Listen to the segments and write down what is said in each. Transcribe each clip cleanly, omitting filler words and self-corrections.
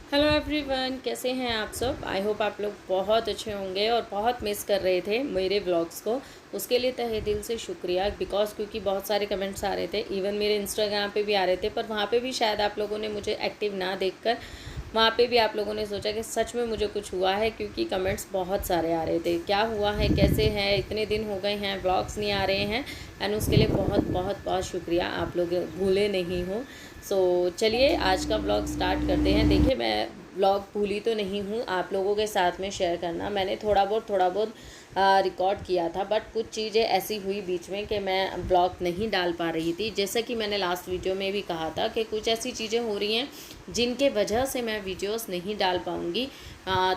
Hello everyone, कैसे हैं आप सब। आई होप आप लोग बहुत अच्छे होंगे और बहुत मिस कर रहे थे मेरे व्लॉग्स को। उसके लिए तहे दिल से शुक्रिया क्योंकि बहुत सारे कमेंट्स आ रहे थे, इवन मेरे इंस्टाग्राम पे भी आ रहे थे, पर वहाँ पे भी शायद आप लोगों ने मुझे एक्टिव ना देखकर वहाँ पे भी आप लोगों ने सोचा कि सच में मुझे कुछ हुआ है, क्योंकि कमेंट्स बहुत सारे आ रहे थे, क्या हुआ है, कैसे हैं, इतने दिन हो गए हैं, व्लॉग्स नहीं आ रहे हैं। एंड उसके लिए बहुत बहुत बहुत शुक्रिया, आप लोग भूले नहीं हो। चलिए आज का व्लॉग स्टार्ट करते हैं। देखिए, मैं व्लॉग भूली तो नहीं हूँ आप लोगों के साथ में शेयर करना। मैंने थोड़ा बहुत रिकॉर्ड किया था, बट कुछ चीज़ें ऐसी हुई बीच में कि मैं ब्लॉग नहीं डाल पा रही थी। जैसा कि मैंने लास्ट वीडियो में भी कहा था कि कुछ ऐसी चीज़ें हो रही हैं जिनके वजह से मैं वीडियोस नहीं डाल पाऊँगी।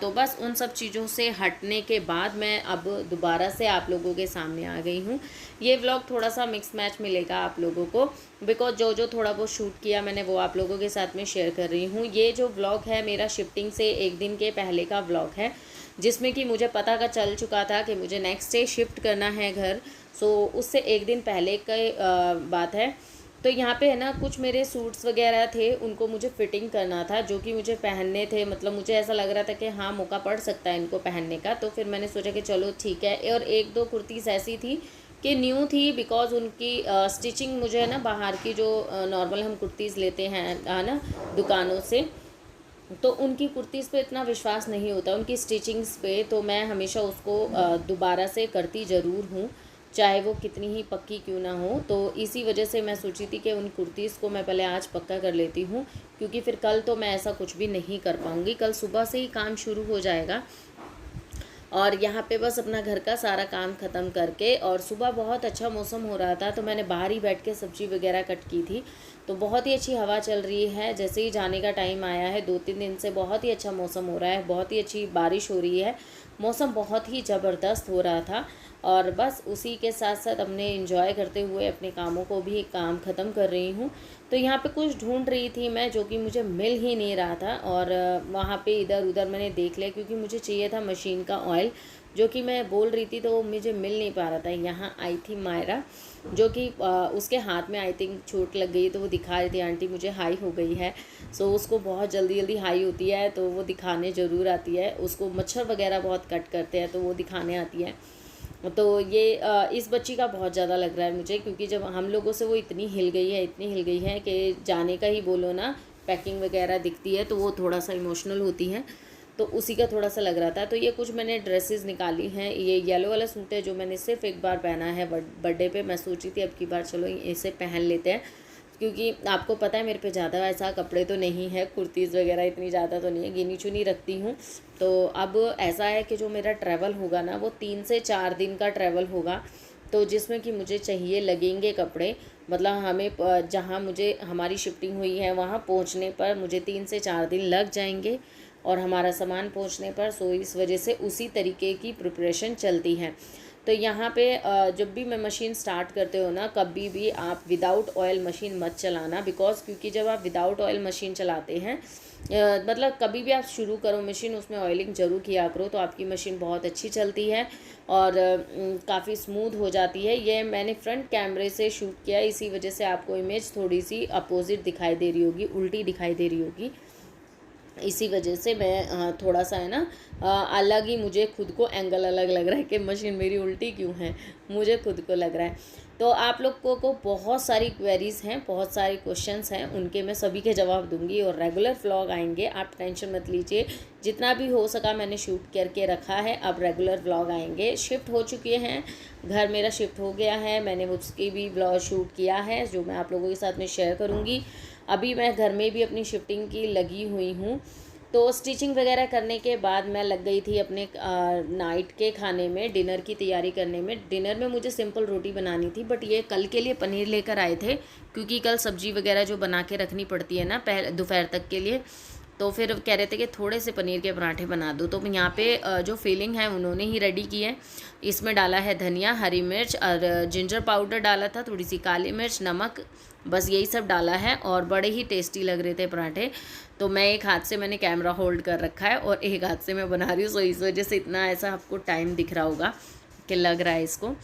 तो बस उन सब चीज़ों से हटने के बाद मैं अब दोबारा से आप लोगों के सामने आ गई हूँ। ये व्लॉग थोड़ा सा मिक्स मैच मिलेगा आप लोगों को, बिकॉज जो थोड़ा बहुत शूट किया मैंने वो आप लोगों के साथ में शेयर कर रही हूँ। ये जो व्लॉग है मेरा शिफ्टिंग से एक दिन के पहले का व्लॉग है, जिसमें कि मुझे पता का चल चुका था कि मुझे नेक्स्ट डे शिफ्ट करना है घर। उससे एक दिन पहले का बात है। तो यहाँ पे है ना, कुछ मेरे सूट्स वगैरह थे, उनको मुझे फ़िटिंग करना था, जो कि मुझे पहनने थे। मतलब मुझे ऐसा लग रहा था कि हाँ, मौका पड़ सकता है इनको पहनने का। तो फिर मैंने सोचा कि चलो ठीक है। और एक दो कुर्तीज़ ऐसी थी कि न्यू थी, बिकॉज़ उनकी स्टिचिंग मुझे है ना, बाहर की जो नॉर्मल हम कुर्तीज़ लेते हैं है ना दुकानों से, तो उनकी कुर्तीज़ पे इतना विश्वास नहीं होता, उनकी स्टिचिंग्स पे। तो मैं हमेशा उसको दोबारा से करती ज़रूर हूँ, चाहे वो कितनी ही पक्की क्यों ना हो। तो इसी वजह से मैं सोची थी कि उन कुर्तीज़ को मैं पहले आज पक्का कर लेती हूँ, क्योंकि फिर कल तो मैं ऐसा कुछ भी नहीं कर पाऊँगी। कल सुबह से ही काम शुरू हो जाएगा, और यहाँ पे बस अपना घर का सारा काम ख़त्म करके, और सुबह बहुत अच्छा मौसम हो रहा था, तो मैंने बाहर ही बैठ के सब्ज़ी वगैरह कट की थी। तो बहुत ही अच्छी हवा चल रही है। जैसे ही जाने का टाइम आया है, 2-3 दिन से बहुत ही अच्छा मौसम हो रहा है, बहुत ही अच्छी बारिश हो रही है, मौसम बहुत ही ज़बरदस्त हो रहा था। और बस उसी के साथ साथ अपने इंजॉय करते हुए अपने कामों को भी काम ख़त्म कर रही हूँ। तो यहाँ पे कुछ ढूंढ रही थी मैं, जो कि मुझे मिल ही नहीं रहा था, और वहाँ पे इधर उधर मैंने देख लिया, क्योंकि मुझे चाहिए था मशीन का ऑयल, जो कि मैं बोल रही थी, तो वो मुझे मिल नहीं पा रहा था। यहाँ आई थी मायरा, जो कि उसके हाथ में आई थिंक चोट लग गई, तो वो दिखा रही थी, आंटी मुझे हाई हो गई है। उसको बहुत जल्दी जल्दी हाई होती है, तो वो दिखाने ज़रूर आती है। उसको मच्छर वगैरह बहुत कट करते हैं, तो वो दिखाने आती है। तो ये इस बच्ची का बहुत ज़्यादा लग रहा है मुझे, क्योंकि जब हम लोगों से वो इतनी हिल गई है, इतनी हिल गई है कि जाने का ही बोलो ना, पैकिंग वगैरह दिखती है तो वो थोड़ा सा इमोशनल होती है। तो उसी का थोड़ा सा लग रहा था। तो ये कुछ मैंने ड्रेसेस निकाली हैं। ये येलो वाला सूट है जो मैंने सिर्फ एक बार पहना है बर्थडे पे। मैं सोची थी अब की बार चलो इसे पहन लेते हैं, क्योंकि आपको पता है मेरे पे ज़्यादा ऐसा कपड़े तो नहीं है, कुर्तीज़ वगैरह इतनी ज़्यादा तो नहीं है, गिनी चुनी रखती हूँ। तो अब ऐसा है कि जो मेरा ट्रैवल होगा ना, वो 3 से 4 दिन का ट्रैवल होगा, तो जिसमें कि मुझे चाहिए लगेंगे कपड़े। मतलब हमें जहाँ मुझे हमारी शिफ्टिंग हुई है वहाँ पहुँचने पर मुझे 3 से 4 दिन लग जाएंगे, और हमारा सामान पहुँचने पर। इस वजह से उसी तरीके की प्रिपरेशन चलती है। तो यहाँ पे जब भी मैं मशीन स्टार्ट करते हो ना, कभी भी आप विदाउट ऑयल मशीन मत चलाना, बिकॉज क्योंकि जब आप विदाउट ऑयल मशीन चलाते हैं, मतलब कभी भी आप शुरू करो मशीन, उसमें ऑयलिंग ज़रूर किया करो, तो आपकी मशीन बहुत अच्छी चलती है और काफ़ी स्मूथ हो जाती है। ये मैंने फ्रंट कैमरे से शूट किया, इसी वजह से आपको इमेज थोड़ी सी अपोजिट दिखाई दे रही होगी, उल्टी दिखाई दे रही होगी। इसी वजह से मैं थोड़ा सा है ना, अलग ही मुझे खुद को एंगल अलग लग रहा है कि मशीन मेरी उल्टी क्यों है, मुझे खुद को लग रहा है। तो आप लोग को बहुत सारी क्वेरीज़ हैं, बहुत सारे क्वेश्चंस हैं, उनके मैं सभी के जवाब दूंगी, और रेगुलर व्लॉग आएंगे, आप टेंशन मत लीजिए। जितना भी हो सका मैंने शूट करके रखा है, अब रेगुलर व्लॉग आएंगे। शिफ्ट हो चुके हैं, घर मेरा शिफ्ट हो गया है, मैंने उसकी भी व्लॉग शूट किया है, जो मैं आप लोगों के साथ में शेयर करूँगी। अभी मैं घर में भी अपनी शिफ्टिंग की लगी हुई हूँ। तो स्टिचिंग वगैरह करने के बाद मैं लग गई थी अपने नाइट के खाने में, डिनर की तैयारी करने में। डिनर में मुझे सिंपल रोटी बनानी थी, बट ये कल के लिए पनीर लेकर आए थे, क्योंकि कल सब्ज़ी वगैरह जो बना के रखनी पड़ती है ना दोपहर तक के लिए। तो फिर कह रहे थे कि थोड़े से पनीर के पराठे बना दो। तो यहाँ पे जो फीलिंग है उन्होंने ही रेडी की है। इसमें डाला है धनिया, हरी मिर्च और जिंजर पाउडर डाला था, थोड़ी सी काली मिर्च, नमक, बस यही सब डाला है, और बड़े ही टेस्टी लग रहे थे पराठे। तो मैं एक हाथ से मैंने कैमरा होल्ड कर रखा है और एक हाथ से मैं बना रही हूँ, सो इस वजह से इतना ऐसा आपको टाइम दिख रहा होगा कि लग रहा है इसको।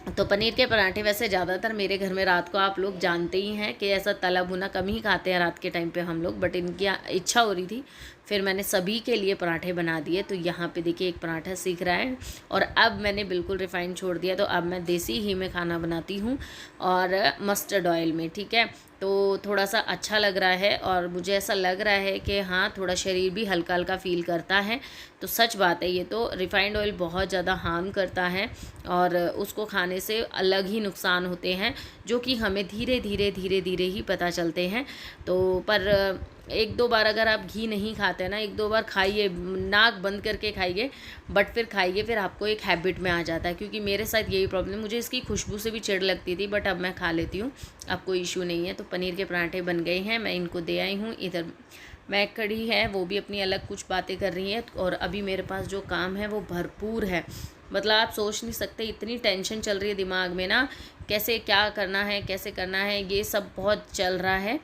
तो पनीर के पराठे वैसे ज़्यादातर मेरे घर में रात को आप लोग जानते ही हैं कि ऐसा तला भुना कम ही खाते हैं रात के टाइम पे हम लोग, बट इनकी इच्छा हो रही थी, फिर मैंने सभी के लिए पराठे बना दिए। तो यहाँ पे देखिए एक पराठा सीख रहा है, और अब मैंने बिल्कुल रिफाइंड छोड़ दिया, तो अब मैं देसी घी में खाना बनाती हूँ और मस्टर्ड ऑयल में, ठीक है। तो थोड़ा सा अच्छा लग रहा है, और मुझे ऐसा लग रहा है कि हाँ थोड़ा शरीर भी हल्का हल्का फील करता है। तो सच बात है, ये तो रिफाइंड ऑयल बहुत ज़्यादा हार्म करता है, और उसको खाने से अलग ही नुकसान होते हैं, जो कि हमें धीरे धीरे ही पता चलते हैं। तो पर एक दो बार अगर आप घी नहीं खाते ना, एक दो बार खाइए, नाक बंद करके खाइए, बट फिर खाइए, फिर आपको एक हैबिट में आ जाता है। क्योंकि मेरे साथ यही प्रॉब्लम, मुझे इसकी खुशबू से भी चिढ़ लगती थी, बट अब मैं खा लेती हूँ, अब कोई इशू नहीं है। तो पनीर के पराठे बन गए हैं, मैं इनको दे आई हूँ। इधर मैं कड़ी है, वो भी अपनी अलग कुछ बातें कर रही है, और अभी मेरे पास जो काम है वो भरपूर है। मतलब आप सोच नहीं सकते, इतनी टेंशन चल रही है दिमाग में ना, कैसे क्या करना है, कैसे करना है, ये सब बहुत चल रहा है।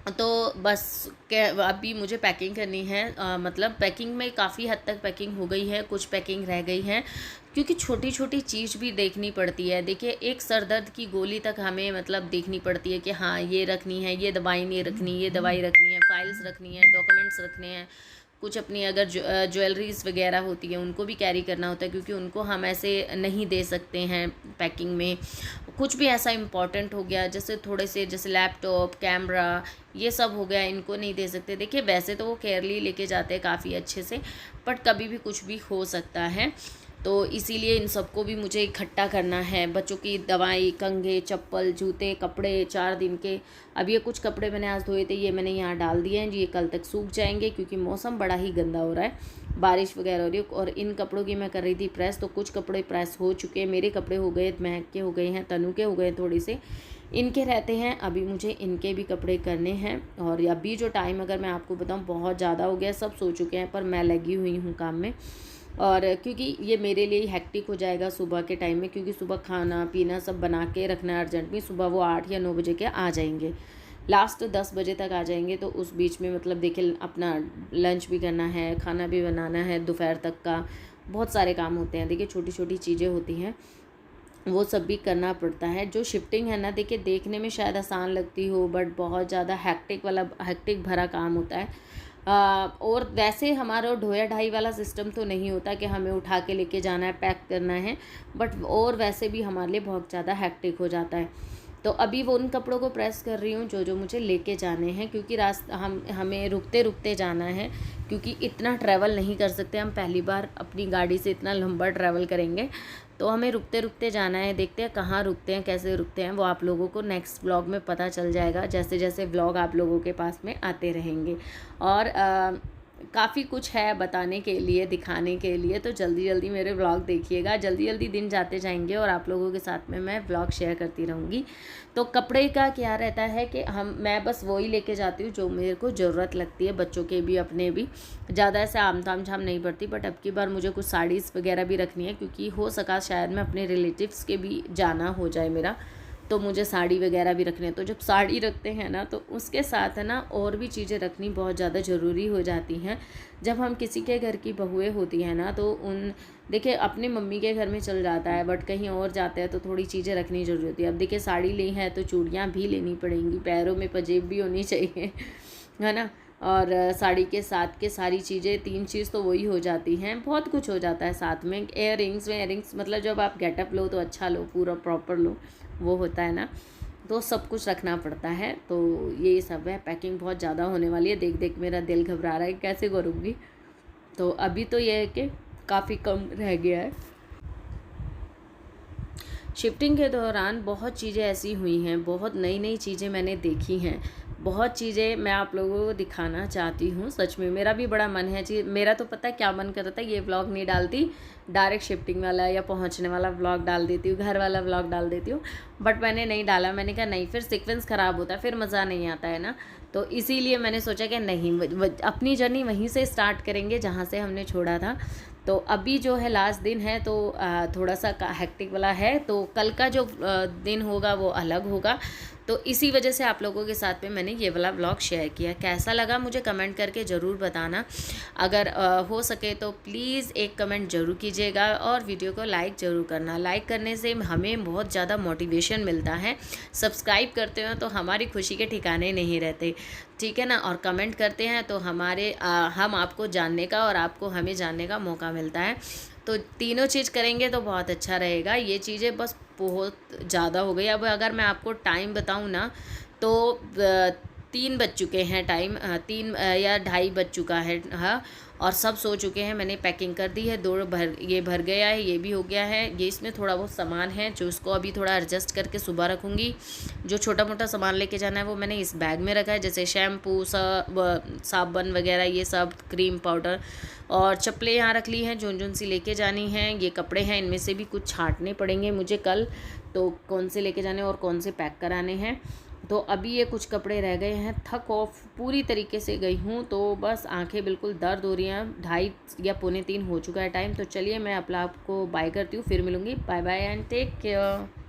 तो बस अभी मुझे पैकिंग करनी है, मतलब पैकिंग में काफ़ी हद तक पैकिंग हो गई है, कुछ पैकिंग रह गई है, क्योंकि छोटी छोटी चीज़ भी देखनी पड़ती है। देखिए एक सर दर्द की गोली तक हमें मतलब देखनी पड़ती है कि हाँ ये रखनी है, ये दवाई नहीं रखनी, ये दवाई रखनी है, फाइल्स रखनी है, डॉक्यूमेंट्स रखने हैं, कुछ अपनी अगर ज्वेलरीज़ वगैरह होती है उनको भी कैरी करना होता है, क्योंकि उनको हम ऐसे नहीं दे सकते हैं पैकिंग में। कुछ भी ऐसा इम्पॉर्टेंट हो गया, जैसे थोड़े से, जैसे लैपटॉप, कैमरा, ये सब हो गया, इनको नहीं दे सकते। देखिए वैसे तो वो केयरली लेके जाते हैं काफ़ी अच्छे से, बट कभी भी कुछ भी हो सकता है, तो इसीलिए इन सबको भी मुझे इकट्ठा करना है। बच्चों की दवाई, कंघे, चप्पल, जूते, कपड़े 4 दिन के। अब ये कुछ कपड़े मैंने आज धोए थे, ये मैंने यहाँ डाल दिए हैं जी, ये कल तक सूख जाएंगे, क्योंकि मौसम बड़ा ही गंदा हो रहा है, बारिश वगैरह हो रही है। और इन कपड़ों की मैं कर रही थी प्रेस, तो कुछ कपड़े प्रेस हो चुके हैं, मेरे कपड़े हो गए, महक के हो गए हैं, तनु के हो गए थोड़े से, इनके रहते हैं। अभी मुझे इनके भी कपड़े करने हैं, और अभी जो टाइम अगर मैं आपको बताऊँ बहुत ज़्यादा हो गया, सब सो चुके हैं, पर मैं लगी हुई हूँ काम में। और क्योंकि ये मेरे लिए हेक्टिक हो जाएगा सुबह के टाइम में, क्योंकि सुबह खाना पीना सब बना के रखना है अर्जेंट में। सुबह वो 8 या 9 बजे के आ जाएंगे, लास्ट 10 बजे तक आ जाएंगे। तो उस बीच में मतलब देखिए अपना लंच भी करना है, खाना भी बनाना है, दोपहर तक का बहुत सारे काम होते हैं। देखिए छोटी छोटी चीज़ें होती हैं, वो सब भी करना पड़ता है। जो शिफ्टिंग है ना, देखिए देखने में शायद आसान लगती हो, बट बहुत ज़्यादा हैक्टिक भरा काम होता है। और वैसे हमारा ढोया ढाई वाला सिस्टम तो नहीं होता कि हमें उठा के लेके जाना है, पैक करना है, बट और वैसे भी हमारे लिए बहुत ज़्यादा हैक्टिक हो जाता है। तो अभी वो उन कपड़ों को प्रेस कर रही हूँ जो जो मुझे लेके जाने हैं, क्योंकि रास्ता हमें रुकते रुकते जाना है, क्योंकि इतना ट्रैवल नहीं कर सकते हम, पहली बार अपनी गाड़ी से इतना लंबा ट्रैवल करेंगे, तो हमें रुकते रुकते जाना है। देखते हैं कहाँ रुकते हैं, कैसे रुकते हैं, वो आप लोगों को नेक्स्ट व्लॉग में पता चल जाएगा, जैसे जैसे व्लॉग आप लोगों के पास में आते रहेंगे। और काफ़ी कुछ है बताने के लिए, दिखाने के लिए, तो जल्दी जल्दी मेरे व्लॉग देखिएगा। जल्दी जल्दी दिन जाते जाएंगे, और आप लोगों के साथ में मैं व्लॉग शेयर करती रहूँगी। तो कपड़े का क्या रहता है कि मैं बस वही लेके जाती हूँ जो मेरे को ज़रूरत लगती है, बच्चों के भी अपने भी, ज़्यादा ऐसे आम ताम झाम नहीं पड़ती। बट अब की बार मुझे कुछ साड़ीज़ वगैरह भी रखनी है, क्योंकि हो सका शायद मैं अपने रिलेटिव्स के भी जाना हो जाए मेरा, तो मुझे साड़ी वगैरह भी रखने हैं। तो जब साड़ी रखते हैं ना, तो उसके साथ है ना और भी चीज़ें रखनी बहुत ज़्यादा ज़रूरी हो जाती हैं। जब हम किसी के घर की बहुएँ होती हैं ना, तो देखिए अपने मम्मी के घर में चल जाता है, बट कहीं और जाते हैं तो थोड़ी चीज़ें रखनी ज़रूरी होती है। अब देखिए साड़ी ली है तो चूड़ियाँ भी लेनी पड़ेंगी, पैरों में पंजेब भी होनी चाहिए, है ना। और साड़ी के साथ के सारी चीज़ें, 3 चीज़ तो वही हो जाती हैं, बहुत कुछ हो जाता है साथ में। इयररिंग्स मतलब जब आप गेटअप लो तो अच्छा लो, पूरा प्रॉपर लो, वो होता है ना, तो सब कुछ रखना पड़ता है। तो ये सब है, पैकिंग बहुत ज़्यादा होने वाली है। देख देख मेरा दिल घबरा रहा है, कैसे करूँगी। तो अभी तो ये है कि काफ़ी कम रह गया है। शिफ्टिंग के दौरान बहुत चीज़ें ऐसी हुई हैं, बहुत नई नई चीज़ें मैंने देखी हैं, बहुत चीज़ें मैं आप लोगों को दिखाना चाहती हूँ। सच में मेरा भी बड़ा मन है जी, मेरा तो पता है क्या मन कर रहा था, ये व्लॉग नहीं डालती, डायरेक्ट शिफ्टिंग वाला या पहुँचने वाला व्लॉग डाल देती हूँ, घर वाला व्लॉग डाल देती हूँ, बट मैंने नहीं डाला। मैंने कहा नहीं, फिर सीक्वेंस ख़राब होता है, फिर मज़ा नहीं आता है ना। तो इसीलिए मैंने सोचा कि नहीं, अपनी जर्नी वहीं से स्टार्ट करेंगे जहाँ से हमने छोड़ा था। तो अभी जो है लास्ट दिन है, तो थोड़ा सा हेक्टिक वाला है, तो कल का जो दिन होगा वो अलग होगा। तो इसी वजह से आप लोगों के साथ में मैंने ये वाला व्लॉग शेयर किया। कैसा लगा मुझे कमेंट करके ज़रूर बताना। अगर हो सके तो प्लीज़ एक कमेंट ज़रूर कीजिएगा और वीडियो को लाइक ज़रूर करना। लाइक करने से हमें बहुत ज़्यादा मोटिवेशन मिलता है। सब्सक्राइब करते हो तो हमारी खुशी के ठिकाने नहीं रहते, ठीक है ना। और कमेंट करते हैं तो हम आपको जानने का और आपको हमें जानने का मौका मिलता है। तो तीनों चीज़ करेंगे तो बहुत अच्छा रहेगा। ये चीज़ें बस बहुत ज़्यादा हो गई। अब अगर मैं आपको टाइम बताऊँ ना, तो 3 बज चुके हैं, टाइम 3 या ढाई बज चुका है, हाँ। और सब सो चुके हैं। मैंने पैकिंग कर दी है, ये भर गया है, ये भी हो गया है। ये इसमें थोड़ा बहुत सामान है जो उसको अभी थोड़ा एडजस्ट करके सुबह रखूँगी। जो छोटा मोटा सामान लेके जाना है वो मैंने इस बैग में रखा है, जैसे शैम्पू, साबुन वगैरह, ये सब, क्रीम पाउडर। और चप्पलें यहाँ रख ली हैं जोन सी लेके जानी हैं। ये कपड़े हैं, इनमें से भी कुछ छांटने पड़ेंगे मुझे कल, तो कौन से लेके जाने और कौन से पैक कराने हैं। तो अभी ये कुछ कपड़े रह गए हैं। थक ऑफ पूरी तरीके से गई हूँ, तो बस आंखें बिल्कुल दर्द हो रही हैं। 2:30 या पौने 3 हो चुका है टाइम। तो चलिए मैं अपना आपको बाय करती हूँ, फिर मिलूँगी। Bye bye and take care.